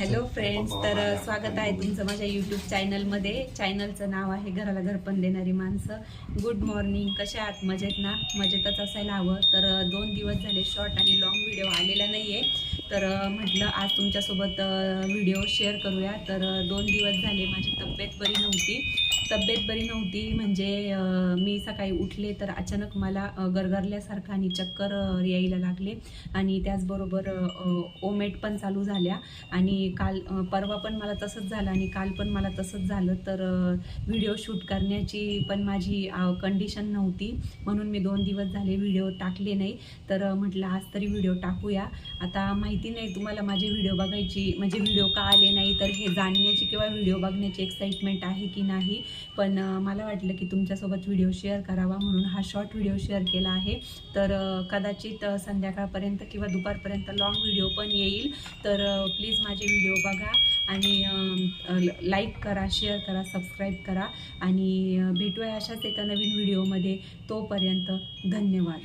Hello friends, तर स्वागत आहे तुमचं माझ्या यूट्यूब चॅनलमध्ये. चॅनलचं नाव आहे घराला घरपण देणारी माणसं. गुड मॉर्निंग, कशा आहात? मजेत ना? मजेतच असायला हवं. तर 2 दिवस झाले शॉर्ट आणि लॉंग व्हिडिओ आलेला नाही आहे, तर म्हटलं आज तुमच्यासोबत व्हिडिओ शेअर करूया. तर 2 दिवस झाले माझी तब्येत बरी नव्हती म्हणजे मी सकाळी उठले तर अचानक मला गरगरल्यासारखं आणि चक्कर यायला लागले आणि त्याचबरोबर ओमेट पण चालू झाल्या आणि काल परवा पण मला तसंच झालं आणि काल पण मला तसंच झालं. तर व्हिडिओ शूट करण्याची पण माझी कंडिशन नव्हती, म्हणून मी 2 दिवस झाले व्हिडिओ टाकले नाही. तर म्हटलं आज तरी व्हिडिओ टाकूया. आता माहिती नाही तुम्हाला माझे व्हिडिओ बघायची म्हणजे व्हिडिओ का आले नाही, तर हे जाणण्याची किंवा व्हिडिओ बघण्याची एक्साइटमेंट आहे की नाही, पण मला वाटलं की तुमच्यासोबत व्हिडिओ शेअर करावा म्हणून हा शॉर्ट व्हिडिओ शेअर केला आहे. तर कदाचित संध्याकाळपर्यंत किंवा दुपारपर्यंत लॉंग व्हिडिओ पण येईल. तर प्लीज माझे व्हिडिओ बघा आणि लाईक करा, शेअर करा, सबस्क्राईब करा आणि भेटूया अशाच एका नवीन व्हिडिओमध्ये. तोपर्यंत धन्यवाद.